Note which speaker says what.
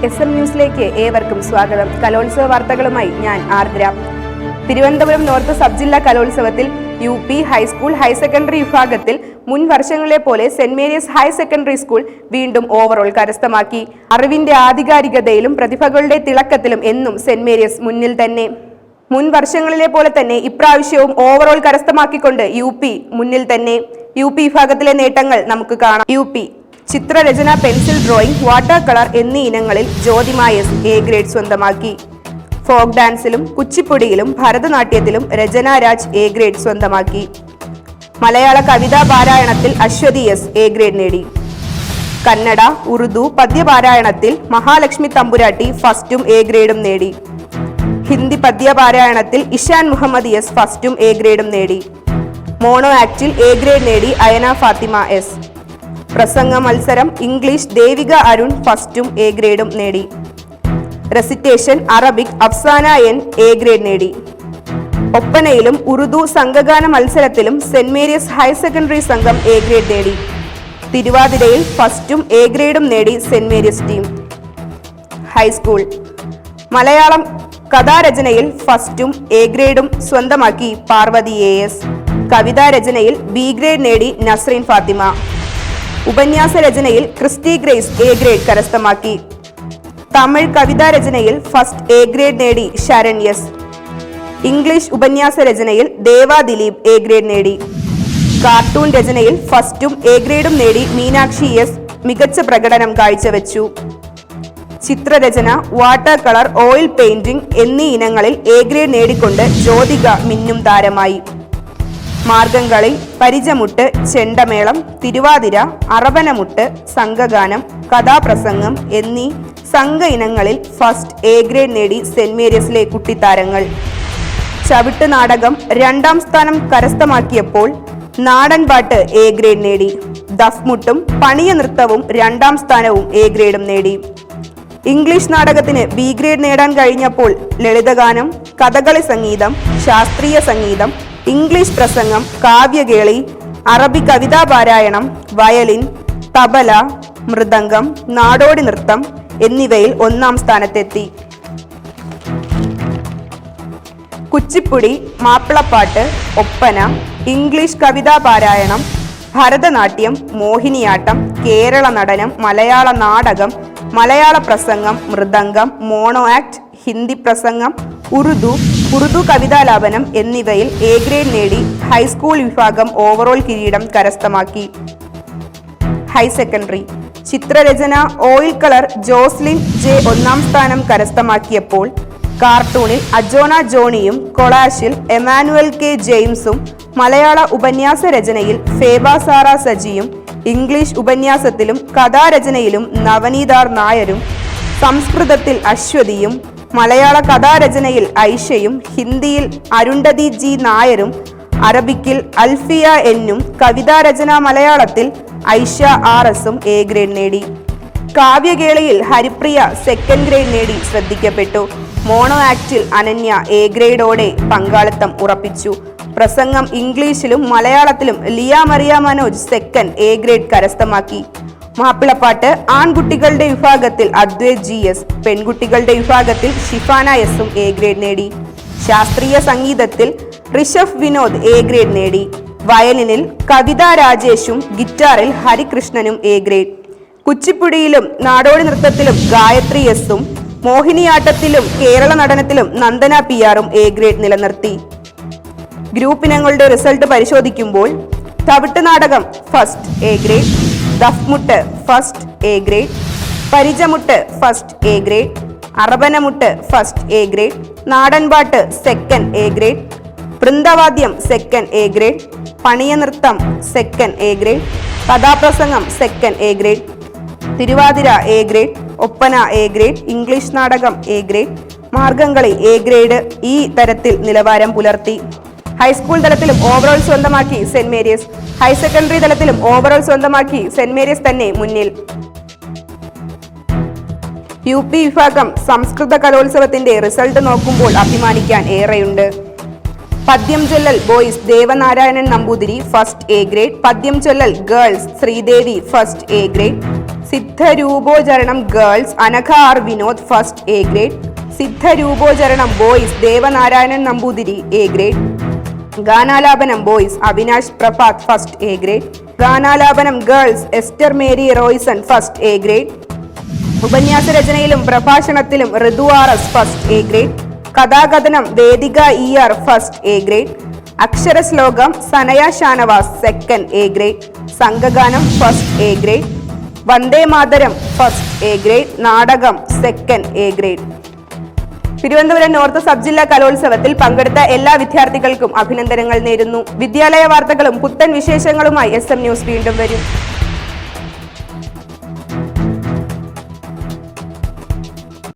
Speaker 1: SM ന്യൂസിലേക്ക് ഏവർക്കും സ്വാഗതം. കലോത്സവ വാർത്തകളുമായി ഞാൻ ആർദ്ര. തിരുവനന്തപുരം നോർത്ത് സബ് ജില്ലാ കലോത്സവത്തിൽ UP ഹൈസ്കൂൾ ഹയർ സെക്കൻഡറി വിഭാഗത്തിൽ മുൻ വർഷങ്ങളെ പോലെ saint Mary's higher secondary school വീണ്ടും ഓവറോൾ കരസ്ഥമാക്കി. അറിവിന്റെ ആധികാരികതയിലും പ്രതിഭകളുടെ തിളക്കത്തിലും എന്നും സെന്റ് മേരീസ് മുന്നിൽ തന്നെ. മുൻ വർഷങ്ങളിലെ പോലെ തന്നെ ഇപ്രാവശ്യവും ഓവറോൾ കരസ്ഥമാക്കിക്കൊണ്ട് UP മുന്നിൽ തന്നെ. UP വിഭാഗത്തിലെ നേട്ടങ്ങൾ നമുക്ക് കാണാം. UP ചിത്രരചന, പെൻസിൽ ഡ്രോയിങ്, വാട്ടർ കളർ എന്നീ ഇനങ്ങളിൽ ജ്യോതിമ S A ഗ്രേഡ് സ്വന്തമാക്കി. ഫോക്ക് ഡാൻസിലും കുച്ചിപ്പുടിയിലും ഭരതനാട്യത്തിലും രചന രാജ് A ഗ്രേഡ് സ്വന്തമാക്കി. മലയാള കവിതാ പാരായണത്തിൽ അശ്വതി S A ഗ്രേഡ് നേടി. കന്നഡ, ഉറുദു പദ്യപാരായണത്തിൽ മഹാലക്ഷ്മി തമ്പുരാട്ടി ഫസ്റ്റും A ഗ്രേഡും നേടി. ഹിന്ദി പദ്യപാരായണത്തിൽ ഇഷാൻ മുഹമ്മദ് S ഫസ്റ്റും A ഗ്രേഡും നേടി. മോണോ ആക്ടിൽ A ഗ്രേഡ് നേടി അയന ഫാത്തിമ S. പ്രസംഗ മത്സരം ഇംഗ്ലീഷ് ദേവിക അരുൺ ഫസ്റ്റും A ഗ്രേഡും നേടി. Recitation Arabic Afsana N A grade നേടി. ഒപ്പനയിലും ഉറുദു സംഘഗാന മത്സരത്തിലും സെന്റ് മേരീസ് ഹയർ സെക്കൻഡറി സംഘം A ഗ്രേഡ് നേടി. തിരുവാതിരയിൽ ഫസ്റ്റും A ഗ്രേഡും നേടി saint Mary's team. High school Malayalam കഥാരചനയിൽ ഫസ്റ്റും A ഗ്രേഡും സ്വന്തമാക്കി പാർവതി AS. കവിതാരചനയിൽ B ഗ്രേഡ് നേടി നസ്രീൻ ഫാത്തിമ. ഉപന്യാസ രചനയിൽ ക്രിസ്റ്റി ഗ്രേസ് A ഗ്രേഡ് കരസ്ഥമാക്കി. തമിഴ് കവിതാരചനയിൽ ഫസ്റ്റ് A ഗ്രേഡ് നേടി ശരൺ S. ഇംഗ്ലീഷ് ഉപന്യാസ രചനയിൽ ദേവ ദിലീപ് A ഗ്രേഡ് നേടി. കാർട്ടൂൺ രചനയിൽ ഫസ്റ്റും A ഗ്രേഡും നേടി മീനാക്ഷി S മികച്ച പ്രകടനം കാഴ്ചവെച്ചു. ചിത്രരചന, വാട്ടർ കളർ, ഓയിൽ പെയിന്റിംഗ് എന്നീ ഇനങ്ങളിൽ A ഗ്രേഡ് നേടിക്കൊണ്ട് ജ്യോതിക മിന്നും താരമായി. മാർഗംകളി, പരിചമുട്ട്, ചെണ്ടമേളം, തിരുവാതിര, അറബനമുട്ട്, സംഘഗാനം, കഥാപ്രസംഗം എന്നീ സംഘ ഇനങ്ങളിൽ ഫസ്റ്റ് A ഗ്രേഡ് നേടി സെന്റ് മേരീസിലെ കുട്ടിത്താരങ്ങൾ. ചവിട്ട് നാടകം 2ാം സ്ഥാനം കരസ്ഥമാക്കിയപ്പോൾ നാടൻ പാട്ട് A ഗ്രേഡ് നേടി. ദഫ്മുട്ടും പണിയ നൃത്തവും 2ാം സ്ഥാനവും A ഗ്രേഡും നേടി. ഇംഗ്ലീഷ് നാടകത്തിന് B ഗ്രേഡ് നേടാൻ കഴിഞ്ഞപ്പോൾ ലളിതഗാനം, കഥകളി സംഗീതം, ശാസ്ത്രീയ സംഗീതം, ഇംഗ്ലീഷ് പ്രസംഗം, കാവ്യകേളി, അറബി കവിതാ പാരായണം, വയലിൻ, തബല, മൃദംഗം, നാടോടി നൃത്തം എന്നിവയിൽ 1ാം സ്ഥാനത്തെത്തി. കുച്ചിപ്പുടി, മാപ്പിളപ്പാട്ട്, ഒപ്പന, ഇംഗ്ലീഷ് കവിതാ പാരായണം, ഭരതനാട്യം, മോഹിനിയാട്ടം, കേരള നടനം, മലയാള നാടകം, മലയാള പ്രസംഗം, മൃദംഗം, മോണോ ആക്ട്, ഹിന്ദി പ്രസംഗം, ഉറുദു കവിതാലാപനം എന്നിവയിൽ A ഗ്രേഡ് നേടി ഹൈസ്കൂൾ വിഭാഗം ഓവറോൾ കിരീടം കരസ്ഥമാക്കി. ഹയർ സെക്കൻഡറി ചിത്രരചന, ഓയിൽ കളർ ജോസ്ലിൻ J 1ാം സ്ഥാനം കരസ്ഥമാക്കിയപ്പോൾ കാർട്ടൂണിൽ അജോണ ജോണിയും കൊളാഷിൽ എമാനുവൽ K ജെയിംസും, മലയാള ഉപന്യാസ രചനയിൽ ഫേബ സാറ സജിയും, ഇംഗ്ലീഷ് ഉപന്യാസത്തിലും കഥാരചനയിലും നവനീതാർ നായരും, സംസ്കൃതത്തിൽ അശ്വതിയും, മലയാള കഥാരചനയിൽ ഐഷയും, ഹിന്ദിയിൽ അരുന്ധതി G നായരും, അറബിക്കിൽ അൽഫിയ N-ഉം, കവിതാരചന മലയാളത്തിൽ ഐഷ RS-ഉം A ഗ്രേഡ് നേടി. കാവ്യകേളിയിൽ ഹരിപ്രിയ 2nd ഗ്രേഡ് നേടി ശ്രദ്ധിക്കപ്പെട്ടു. മോണോ ആക്ടിൽ അനന്യ A ഗ്രേഡോടെ പങ്കാളിത്തം ഉറപ്പിച്ചു. പ്രസംഗം ഇംഗ്ലീഷിലും മലയാളത്തിലും Liya Mariya Manoj 2nd A grade കരസ്ഥമാക്കി. മാപ്പിളപ്പാട്ട് ആൺകുട്ടികളുടെ വിഭാഗത്തിൽ അദ്വൈത് GS, പെൺകുട്ടികളുടെ വിഭാഗത്തിൽ ഷിഫാന S-ഉം A ഗ്രേഡ് നേടി. ശാസ്ത്രീയ സംഗീതത്തിൽ ഋഷഭ് വിനോദ് A ഗ്രേഡ് നേടി. വയലിനിൽ കവിത രാജേഷും, ഗിറ്റാറിൽ ഹരികൃഷ്ണനും A ഗ്രേഡ്. കുച്ചിപ്പുടിയിലും നാടോടി നൃത്തത്തിലും ഗായത്രി S-ഉം, മോഹിനിയാട്ടത്തിലും കേരള നടനത്തിലും നന്ദന PR-ഉം A ഗ്രേഡ് നിലനിർത്തി. ഗ്രൂപ്പ് ഇനങ്ങളുടെ റിസൾട്ട് പരിശോധിക്കുമ്പോൾ ചവിട്ട് നാടകം ഫസ്റ്റ് A ഗ്രേഡ്, ദഫ്മുട്ട് ഫസ്റ്റ് A ഗ്രേഡ്, പരിചമുട്ട് ഫസ്റ്റ് A ഗ്രേഡ്, അറബനമുട്ട് ഫസ്റ്റ് A ഗ്രേഡ്, നാടൻപാട്ട് 2nd A ഗ്രേഡ്, വൃന്ദവാദ്യം 2nd A ഗ്രേഡ്, പണിയ നൃത്തം 2nd A ഗ്രേഡ്, കഥാപ്രസംഗം 2nd A ഗ്രേഡ്, തിരുവാതിര A ഗ്രേഡ്, ഒപ്പന A ഗ്രേഡ്, ഇംഗ്ലീഷ് നാടകം A ഗ്രേഡ്, മാർഗംകളി A ഗ്രേഡ് ഈ തരത്തിൽ നിലവാരം പുലർത്തി. ഹൈസ്കൂൾ തലത്തിലും ഓവറോൾ സ്വന്തമാക്കി സെന്റ് മേരീസ്. ഹയർ സെക്കൻഡറി തലത്തിലും ഓവറോൾ സ്വന്തമാക്കി സെന്റ് മേരീസ് തന്നെ മുന്നിൽ. UP വിഭാഗം സംസ്കൃത കലോത്സവത്തിന്റെ റിസൾട്ട് നോക്കുമ്പോൾ അഭിമാനിക്കാൻ ഏറെയുണ്ട്. പദ്യം ചൊല്ലൽ boys Devanarayanan Namboothiri first A grade, പദ്യം ചൊല്ലൽ girls Sreedevi first A grade, സിദ്ധരൂപോചരണം girls Anagha R Vinod first A grade. സിദ്ധരൂപോചരണം boys Devanarayanan Namboothiri A grade. ഗാനാലാപനം boys Avinash Prabhath first A grade. ഗാനാലാപനം girls Esther Mary Royson first A grade. ഉപന്യാസ രചനയിലും പ്രഭാഷണത്തിലും Rithu R S first A grade. കഥാകഥനം Vedika E R first A grade. അക്ഷരശ്ലോകം Sanaya Shanavas second A grade. സംഘഗാനം first A grade. Vande Mataram first A grade. നാടകം second A grade. Thiruvananthapuram north sub ജില്ലാ കലോത്സവത്തിൽ പങ്കെടുത്ത എല്ലാ വിദ്യാർത്ഥികൾക്കും അഭിനന്ദനങ്ങൾ നേരുന്നു. വിദ്യാലയ വാർത്തകളും പുത്തൻ വിശേഷങ്ങളുമായി SM ന്യൂസ് വീണ്ടും വരും.